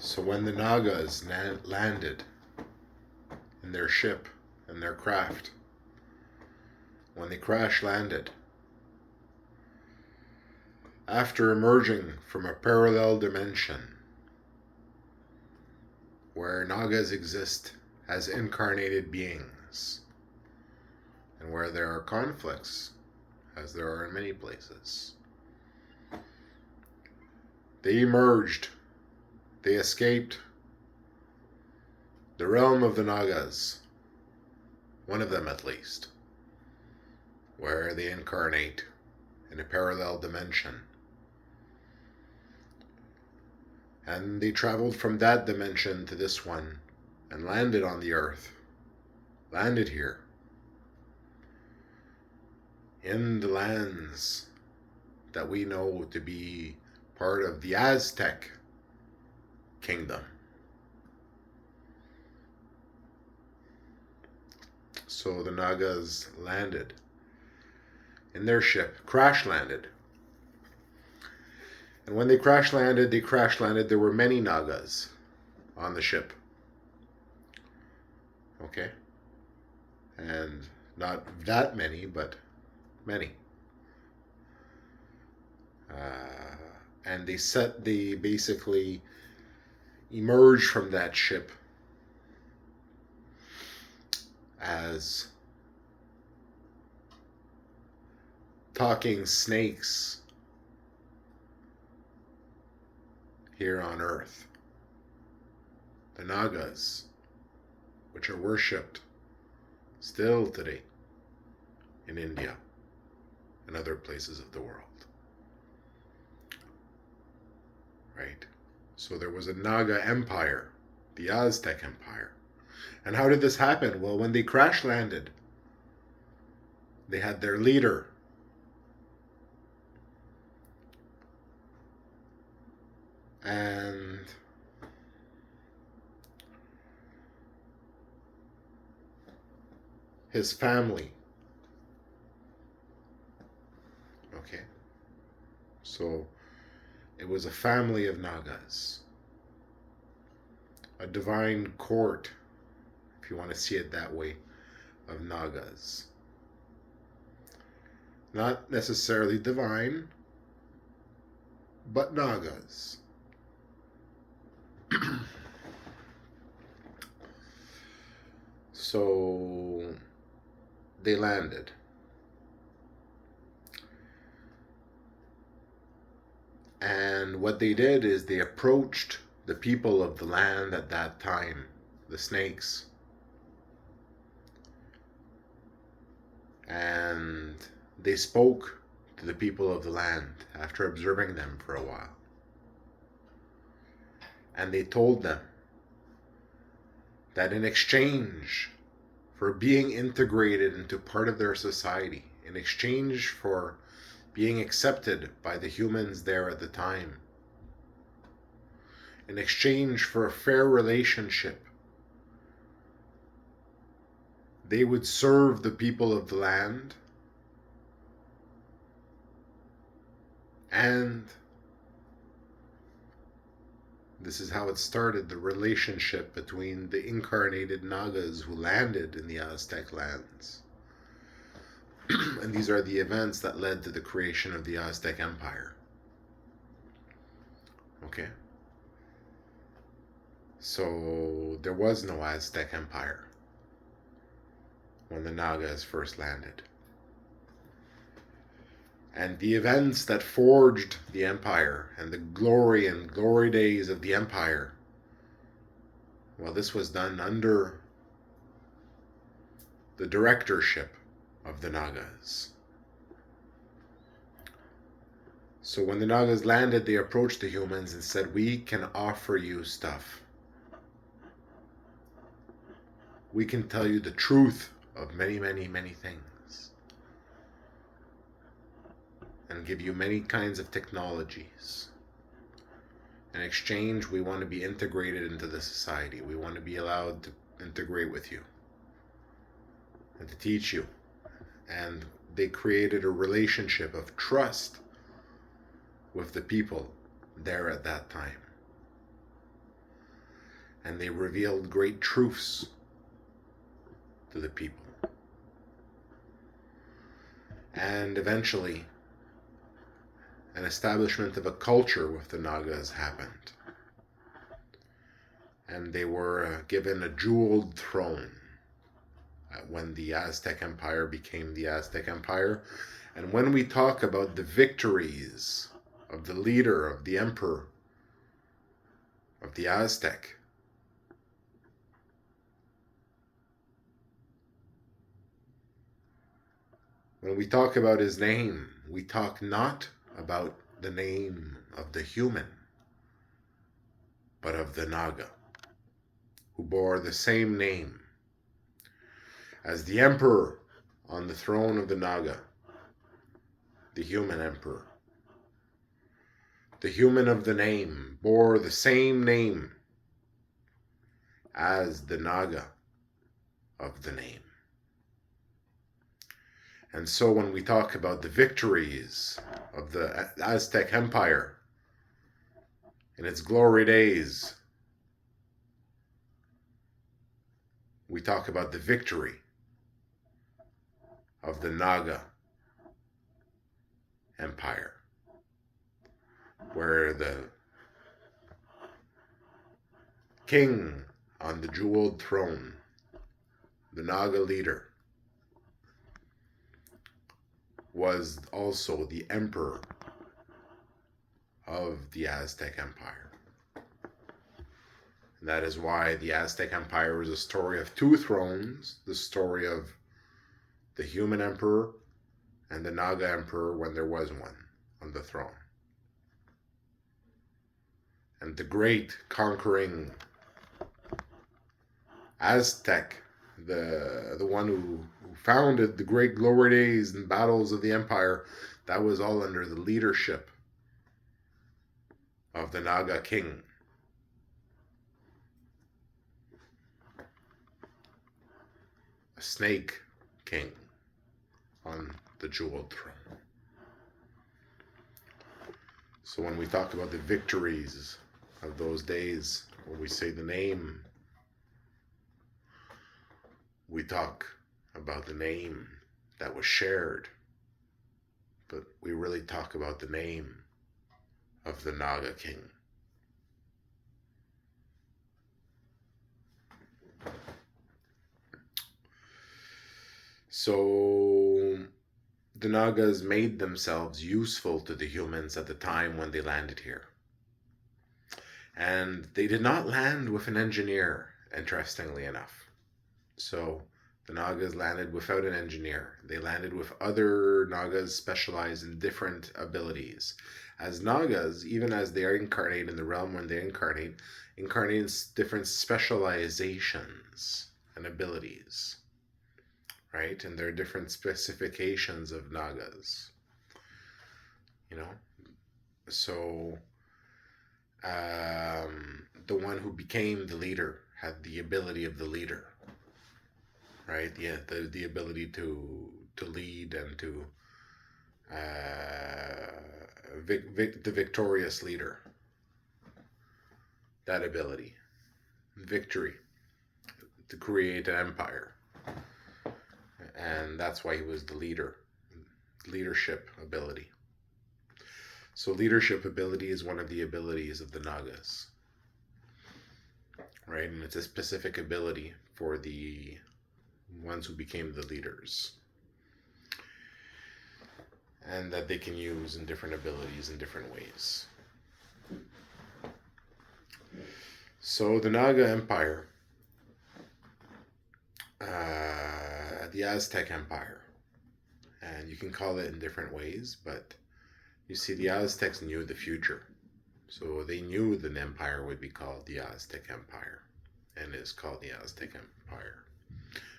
So when the Nagas landed in their ship and their craft, when they crash landed, after emerging from a parallel dimension where Nagas exist as incarnated beings, and where there are conflicts, as there are in many places, they emerged, they escaped the realm of the Nagas, one of them at least, where they incarnate in a parallel dimension. And they traveled from that dimension to this one and landed on the earth, landed here, in the lands that we know to be part of the Aztec kingdom. So the Nagas landed in their ship, crash landed. And when they crash landed, there were many Nagas on the ship. Okay? And not that many, but many. And they basically emerged from that ship as talking snakes here on Earth. The Nagas, which are worshipped still today in India and other places of the world. Right? So there was a Naga empire, the Aztec empire. And how did this happen? Well, when they crash landed, they had their leader, and his family. Okay? So it was a family of Nagas, a divine court, if you want to see it that way, of Nagas. Not necessarily divine, but Nagas. So they landed. And what they did is they approached the people of the land at that time, the snakes. And they spoke to the people of the land after observing them for a while. And they told them that in exchange for being integrated into part of their society, in exchange for being accepted by the humans there at the time, in exchange for a fair relationship, they would serve the people of the land, and this is how it started, the relationship between the incarnated Nagas who landed in the Aztec lands. And these are the events that led to the creation of the Aztec Empire. Okay? So there was no Aztec Empire when the Nagas first landed. And the events that forged the empire and the glory days of the empire, well, this was done under the directorship of the Nagas. So when the Nagas landed, they approached the humans and said, we can offer you stuff. We can tell you the truth of many, many, many things. And give you many kinds of technologies. In exchange, we want to be integrated into the society. We want to be allowed to integrate with you and to teach you. And they created a relationship of trust with the people there at that time. and they revealed great truths to the people. And eventually, an establishment of a culture with the Nagas happened. And they were given a jeweled throne when the Aztec Empire became the Aztec Empire. And when we talk about the victories of the leader, of the emperor, of the Aztec, when we talk about his name, we talk not about the name of the human, but of the Naga, who bore the same name as the emperor on the throne of the Naga, the human emperor. The human of the name bore the same name as the Naga of the name. And so when we talk about the victories of the Aztec Empire in its glory days, we talk about the victory of the Naga Empire, where the king on the jeweled throne, the Naga leader, was also the emperor of the Aztec Empire. And that is why the Aztec Empire is a story of two thrones, the story of the human emperor and the Naga emperor when there was one on the throne. And the great conquering Aztec, the one who founded the great glory days and battles of the empire, that was all under the leadership of the Naga king. A snake king on the jeweled throne. So when we talk about the victories of those days, when we say the name, we talk about the name that was shared, but we really talk about the name of the Naga king. So the Nagas made themselves useful to the humans at the time when they landed here. And they did not land with an engineer, interestingly enough. So the Nagas landed without an engineer. They landed with other Nagas specialized in different abilities. As Nagas, even as they are incarnate in the realm when they incarnate different specializations and abilities. Right? And there are different specifications of Nagas. So the one who became the leader had the ability of the leader. Right? Yeah, the ability to lead and to the victorious leader. That ability. Victory. To create an empire. And that's why he was the leader. Leadership ability. So leadership ability is one of the abilities of the Nagas. Right? And it's a specific ability for the ones who became the leaders. And that they can use in different abilities in different ways. So the Naga Empire, the Aztec Empire, and you can call it in different ways, but you see the Aztecs knew the future. So they knew the empire would be called the Aztec Empire, and is called the Aztec Empire.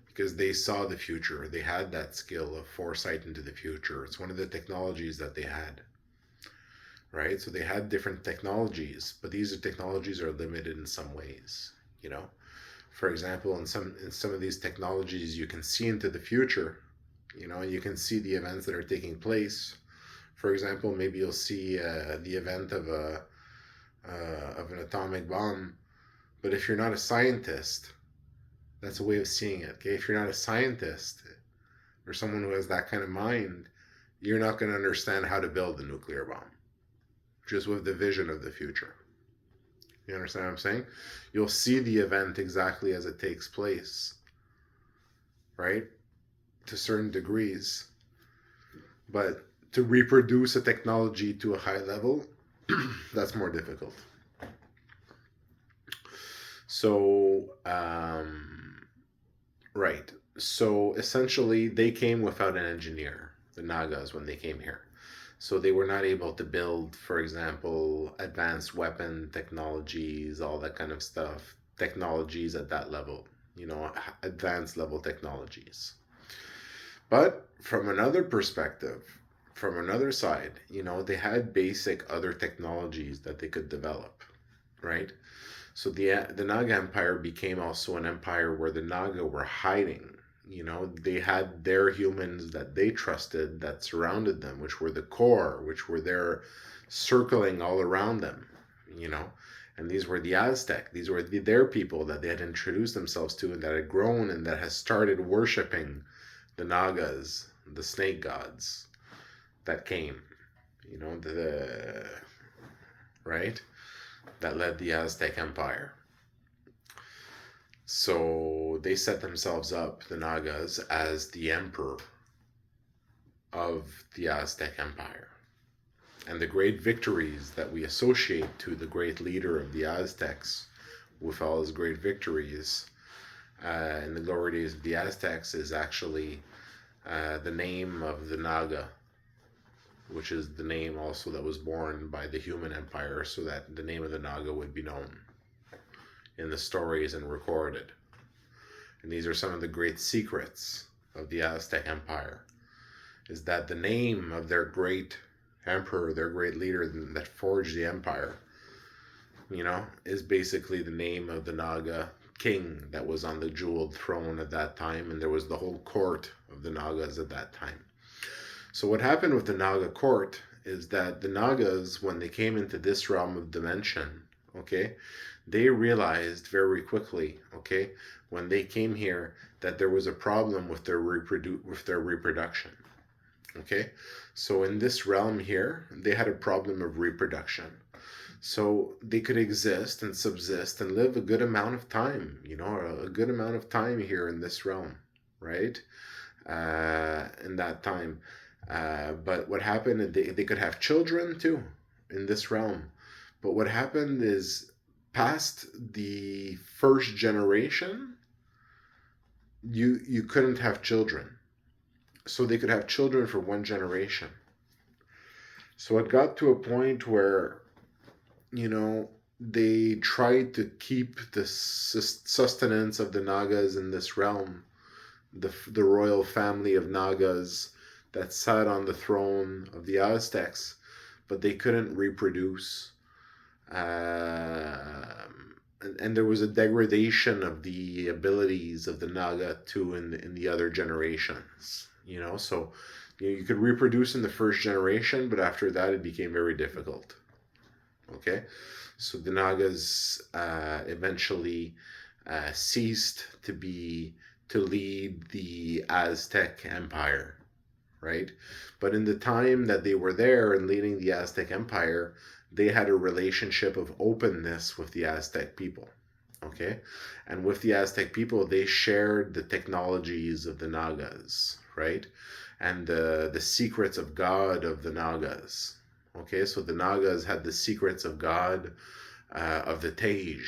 Because they saw the future. They had that skill of foresight into the future. It's one of the technologies that they had. Right? So they had different technologies, but these technologies are limited in some ways. For example, in some of these technologies, you can see into the future, and you can see the events that are taking place. For example, maybe you'll see the event of an atomic bomb, But if you're not a scientist, that's a way of seeing it. Okay, if you're not a scientist or someone who has that kind of mind, you're not going to understand how to build the nuclear bomb, just with the vision of the future. You understand what I'm saying? You'll see the event exactly as it takes place, right? To certain degrees. But to reproduce a technology to a high level, that's more difficult. So, right. So essentially, they came without an engineer, the Nagas, when they came here. So they were not able to build, for example, advanced weapon technologies, all that kind of stuff, technologies at that level, advanced level technologies. But from another perspective, from another side, they had basic other technologies that they could develop, right? So the Naga Empire became also an empire where the Naga were hiding. They had their humans that they trusted that surrounded them, which were the core, which were there circling all around them, and these were the Aztec. These were their people that they had introduced themselves to and that had grown and that has started worshiping the Nagas, the snake gods that came, the right, that led the Aztec Empire. So they set themselves up, the Nagas, as the emperor of the Aztec Empire. And the great victories that we associate to the great leader of the Aztecs, with all his great victories in the glory days of the Aztecs, is actually the name of the Naga, which is the name also that was born by the human empire, so that the name of the Naga would be known in the stories and recorded. And these are some of the great secrets of the Aztec Empire, is that the name of their great emperor, their great leader that forged the empire, is basically the name of the Naga king that was on the jeweled throne at that time, and there was the whole court of the Nagas at that time. So what happened with the Naga court is that the Nagas, when they came into this realm of dimension, okay, they realized very quickly, okay, when they came here, that there was a problem with their reproduction. Okay, so in this realm here, they had a problem of reproduction. So they could exist and subsist and live a good amount of time, a good amount of time here in this realm, right? In that time. But what happened, they could have children too in this realm. But what happened is, past the first generation, you couldn't have children. So they could have children for one generation. So it got to a point where, they tried to keep the sustenance of the Nagas in this realm, the royal family of Nagas that sat on the throne of the Aztecs, but they couldn't reproduce. And there was a degradation of the abilities of the Naga too in the other generations. So you could reproduce in the first generation, but after that it became very difficult. Okay, so the Nagas eventually ceased to lead the Aztec Empire, right? But in the time that they were there and leading the Aztec Empire, they had a relationship of openness with the Aztec people, okay? And with the Aztec people, they shared the technologies of the Nagas, right? And the secrets of God of the Nagas, okay? So the Nagas had the secrets of God, of the Tej,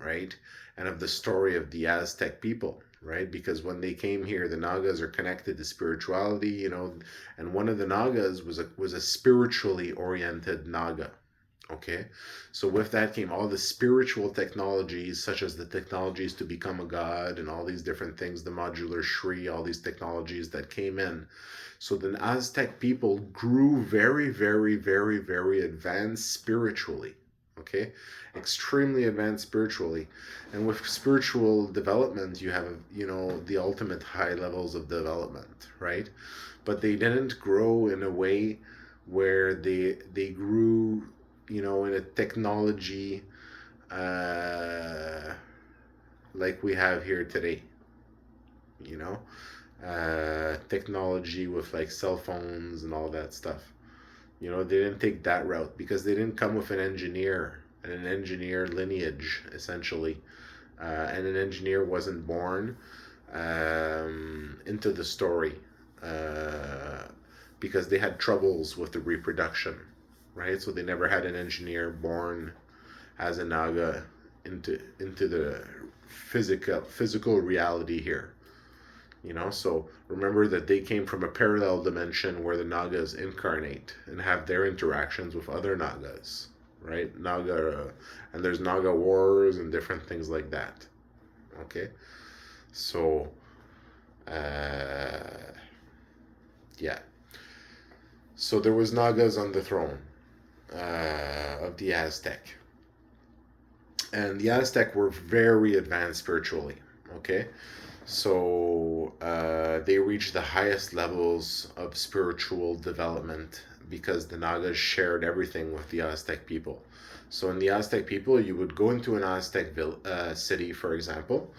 right? And of the story of the Aztec people, right? Because when they came here, the Nagas are connected to spirituality, and one of the Nagas was a spiritually oriented Naga. Okay, so with that came all the spiritual technologies, such as the technologies to become a god and all these different things, the modular Shri, all these technologies that came in. So the Aztec people grew very, very, very, very advanced spiritually. Okay, extremely advanced spiritually. And with spiritual development, you have, the ultimate high levels of development, right? But they didn't grow in a way where they grew, in a technology like we have here today, you know, technology with like cell phones and all that stuff. You know, they didn't take that route because they didn't come with an engineer and an engineer lineage, essentially. And an engineer wasn't born into the story uh, because they had troubles with the reproduction, right? So they never had an engineer born as a Naga into the physical reality here. You know, so remember that they came from a parallel dimension where the Nagas incarnate and have their interactions with other Nagas, right? And there's Naga wars and different things like that. Okay, so uh, yeah, so there was Nagas on the throne of the Aztec, and the Aztec were very advanced spiritually. Okay, so they reached the highest levels of spiritual development because the Nagas shared everything with the Aztec people. So in the Aztec people, you would go into an Aztec city, for example,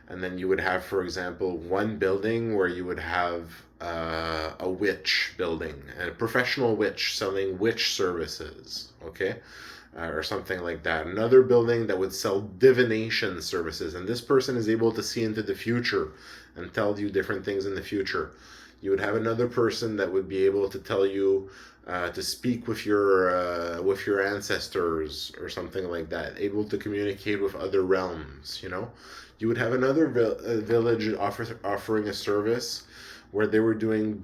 and then you would have, for example, one building where you would have a witch building, a professional witch selling witch services, okay? Or something like that. Another building that would sell divination services, and this person is able to see into the future and tell you different things in the future. You would have another person that would be able to tell you to speak with your ancestors or something like that, able to communicate with other realms. You know, you would have another village offering a service where they were doing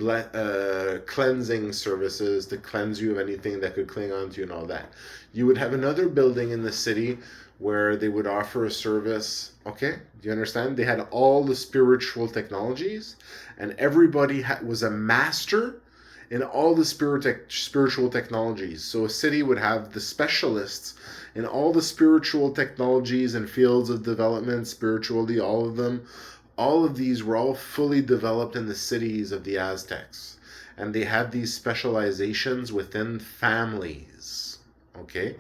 cleansing services to cleanse you of anything that could cling onto you and all that. You would have another building in the city where they would offer a service. Okay, do you understand? They had all the spiritual technologies, and everybody was a master in all the spiritual technologies. So a city would have the specialists in all the spiritual technologies and fields of development, spiritually, all of them. All of these were all fully developed in the cities of the Aztecs. And they had these specializations within families. Okay?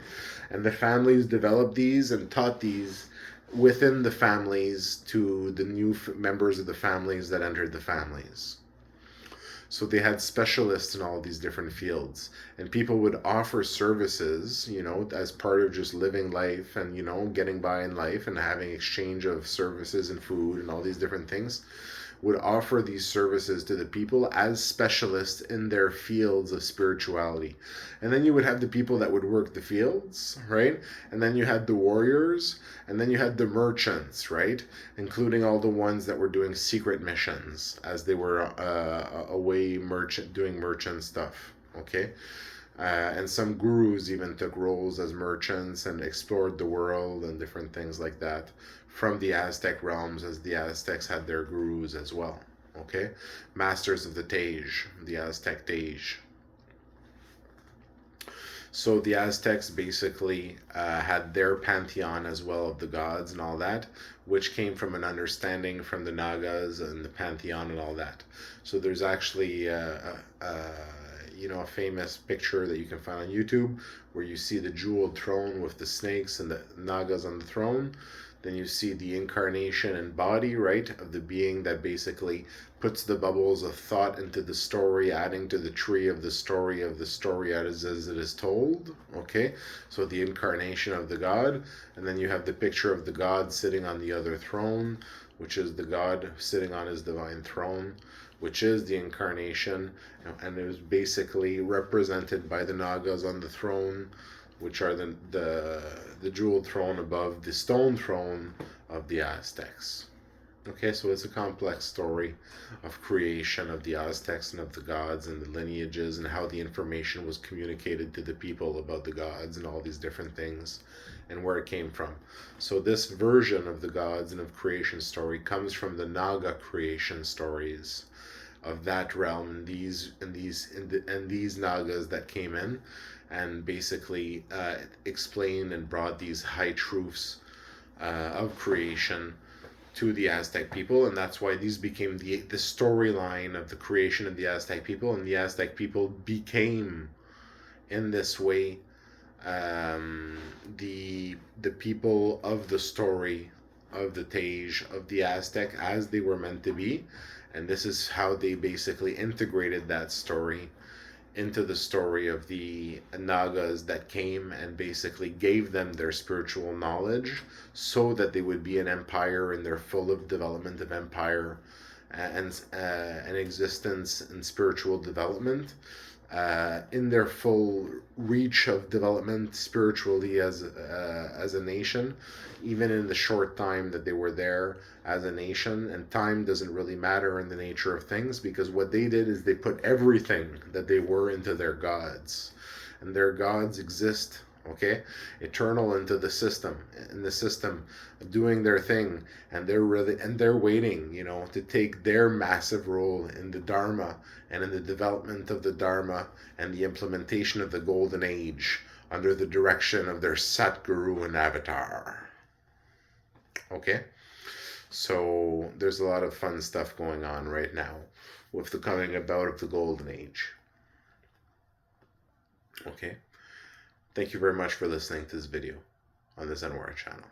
And the families developed these and taught these within the families to the new members of the families that entered the families. So they had specialists in all these different fields, and people would offer services, you know, as part of just living life and, you know, getting by in life and having exchange of services and food and all these different things, would offer these services to the people as specialists in their fields of spirituality. And then you would have the people that would work the fields, right? And then you had the warriors, and then you had the merchants, right? Including all the ones that were doing secret missions as they were away doing merchant stuff, okay? And some gurus even took roles as merchants and explored the world and different things like that from the Aztec realms, as the Aztecs had their gurus as well. Okay, masters of the Tej, the Aztec Tej. So the Aztecs basically had their pantheon as well of the gods and all that, which came from an understanding from the Nagas and the pantheon and all that. So there's actually you know, a famous picture that you can find on YouTube where you see the jeweled throne with the snakes and the Nagas on the throne. Then you see the incarnation and body, right, of the being that basically puts the bubbles of thought into the story, adding to the tree of the story as it is told. Okay, so the incarnation of the God, and then you have the picture of the God sitting on the other throne, which is the God sitting on his divine throne, which is the incarnation, and it was basically represented by the Nagas on the throne, which are the jeweled throne above the stone throne of the Aztecs. Okay, so it's a complex story of creation of the Aztecs and of the gods and the lineages and how the information was communicated to the people about the gods and all these different things and where it came from. So this version of the gods and of creation story comes from the Naga creation stories of that realm, these Nagas that came in and basically explained and brought these high truths of creation to the Aztec people, and that's why these became the storyline of the creation of the Aztec people, and the Aztec people became, in this way, the people of the story of the Tej, of the Aztec, as they were meant to be. And this is how they basically integrated that story into the story of the Nagas that came and basically gave them their spiritual knowledge so that they would be an empire in their full of development of empire and an existence in spiritual development, in their full reach of development spiritually as a nation, even in the short time that they were there as a nation. And time doesn't really matter in the nature of things, because what they did is they put everything that they were into their gods, and their gods exist, okay, eternal into the system, in the system, doing their thing. And they're waiting, you know, to take their massive role in the Dharma and in the development of the Dharma and the implementation of the Golden Age under the direction of their Satguru and Avatar. Okay, so there's a lot of fun stuff going on right now with the coming about of the Golden Age. Okay, thank you very much for listening to this video on the Zenwara channel.